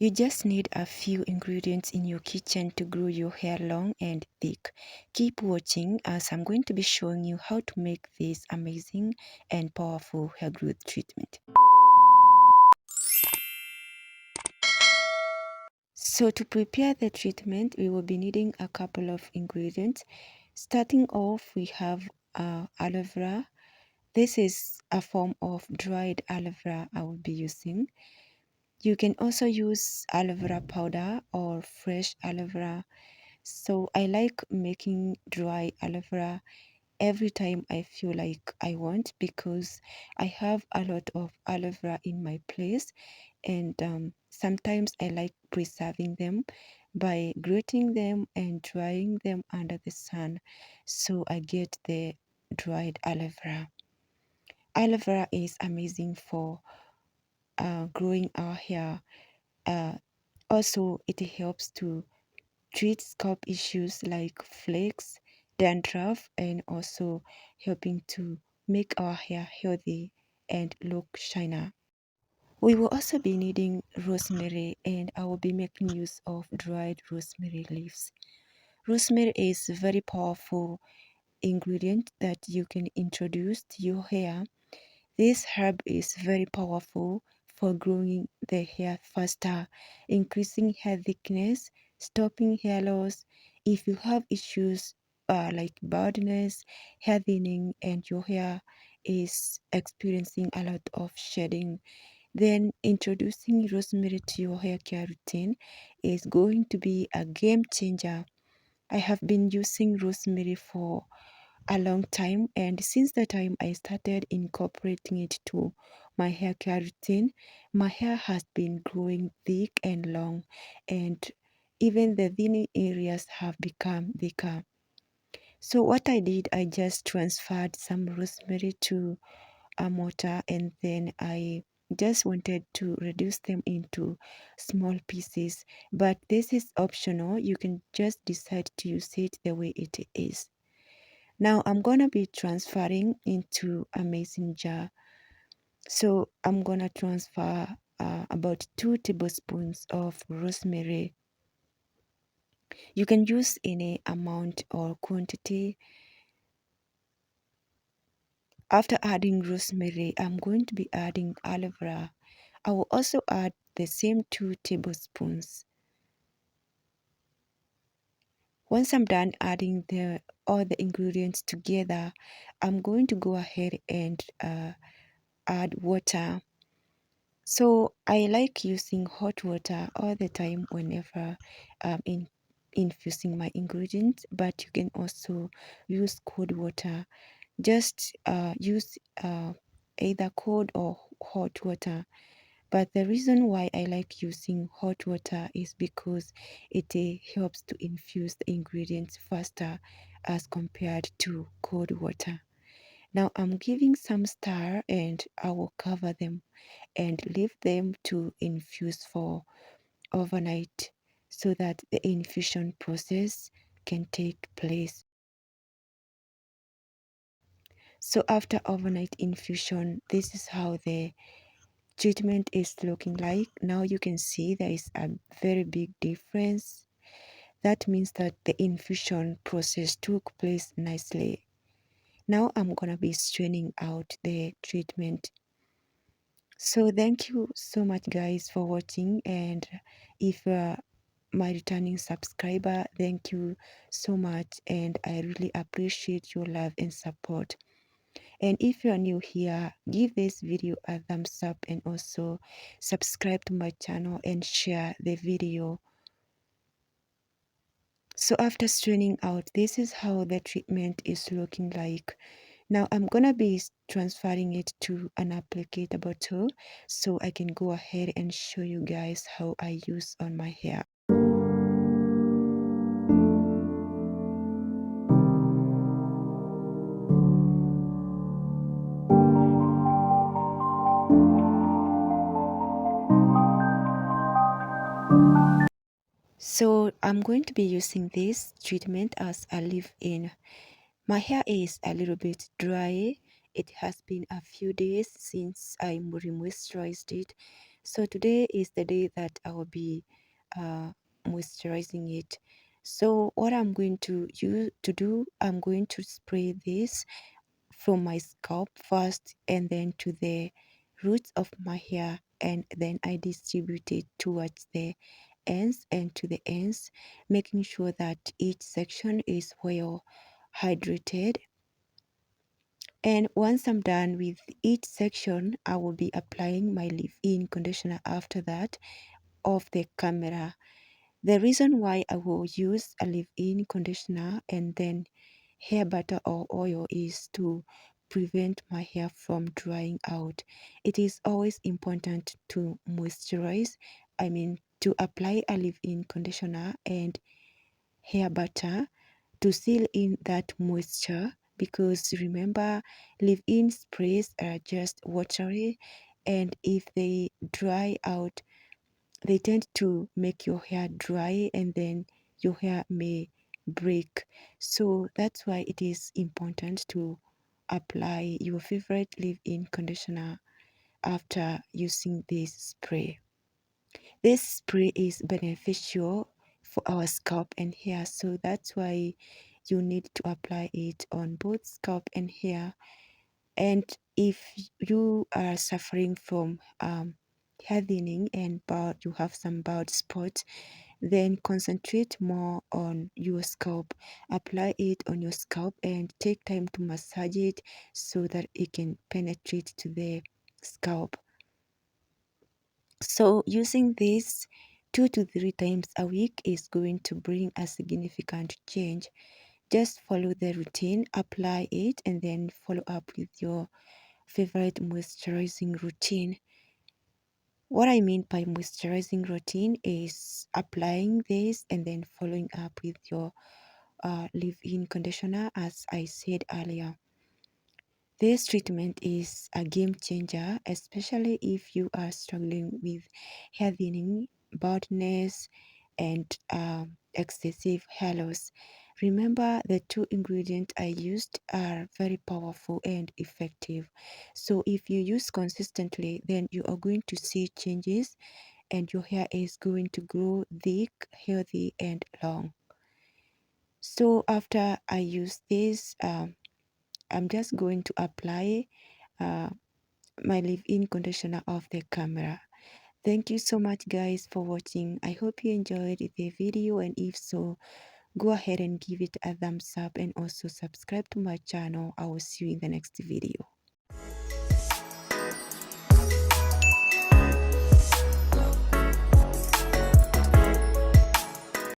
You just need a few ingredients in your kitchen to grow your hair long and thick. Keep watching as I'm going to be showing you how to make this amazing and powerful hair growth treatment. So to prepare the treatment, we will be needing a couple of ingredients. Starting off, we have aloe vera. This is a form of dried aloe vera I will be using. You can also use aloe vera powder or fresh aloe vera. So I like making dry aloe vera every time I feel like I want, because I have a lot of aloe vera in my place, and sometimes I like preserving them by grating them and drying them under the sun, so I get the dried aloe vera. Aloe vera is amazing for growing our hair. Also, it helps to treat scalp issues like flakes, dandruff, and also helping to make our hair healthy and look shiner. We will also be needing rosemary, and I will be making use of dried rosemary leaves. Rosemary is a very powerful ingredient that you can introduce to your hair. This herb is very powerful for growing the hair faster, increasing hair thickness, stopping hair loss. If you have issues like baldness, hair thinning, and your hair is experiencing a lot of shedding, then introducing rosemary to your hair care routine is going to be a game changer. I have been using rosemary for a long time, and since the time I started incorporating it to my hair care routine, my hair has been growing thick and long, and even the thinning areas have become thicker. So what I did, I just transferred some rosemary to a mortar, and then I just wanted to reduce them into small pieces, but this is optional. You can just decide to use it the way it is. Now I'm gonna be transferring into a mason jar. So I'm gonna transfer about 2 tablespoons of rosemary. You can use any amount or quantity. After adding rosemary, I'm going to be adding aloe vera. I will also add the same 2 tablespoons. Once I'm done adding all the ingredients together, I'm going to go ahead and add water. So I like using hot water all the time whenever I'm infusing my ingredients, but you can also use cold water. Just use either cold or hot water. But the reason why I like using hot water is because it helps to infuse the ingredients faster as compared to cold water. Now I'm giving some stir, and I will cover them and leave them to infuse for overnight so that the infusion process can take place. So after overnight infusion, this is how the treatment is looking like. Now you can see there is a very big difference. That means that the infusion process took place nicely. Now I'm gonna be straining out the treatment. So thank you so much guys for watching, and if my returning subscriber, thank you so much, and I really appreciate your love and support. And if you are new here, give this video a thumbs up, and also subscribe to my channel and share the video. So after straining out, this is how the treatment is looking like. Now I'm gonna be transferring it to an applicator bottle so I can go ahead and show you guys how I use on my hair. So I'm going to be using this treatment as a leave-in. My hair is a little bit dry. It has been a few days since I moisturized it, So today is the day that I will be moisturizing it. So what I'm going to do, I'm going to spray this from my scalp first and then to the roots of my hair, and then I distribute it towards the ends and to the ends, making sure that each section is well hydrated. And once I'm done with each section, I will be applying my leave-in conditioner after that of the camera. The reason why I will use a leave-in conditioner and then hair butter or oil is to prevent my hair from drying out. It is always important to moisturize, to apply a leave-in conditioner and hair butter to seal in that moisture, because remember, leave-in sprays are just watery, and if they dry out, they tend to make your hair dry and then your hair may break. So that's why it is important to apply your favorite leave-in conditioner after using this spray. This spray is beneficial for our scalp and hair, so that's why you need to apply it on both scalp and hair. And if you are suffering from hair thinning and bald, you have some bald spots, then concentrate more on your scalp. Apply it on your scalp and take time to massage it so that it can penetrate to the scalp. So using this 2 to 3 times a week is going to bring a significant change. Just follow the routine, apply it, and then follow up with your favorite moisturizing routine. What I mean by moisturizing routine is applying this and then following up with your leave-in conditioner, as I said earlier. This treatment is a game changer, especially if you are struggling with hair thinning, baldness, and excessive hair loss. Remember, the 2 ingredients I used are very powerful and effective. So if you use consistently, then you are going to see changes and your hair is going to grow thick, healthy, and long. So after I use this, I'm just going to apply uh, my leave-in conditioner off the camera. Thank you so much guys for watching. I hope you enjoyed the video, and if so, go ahead and give it a thumbs up and also subscribe to my channel. I will see you in the next video.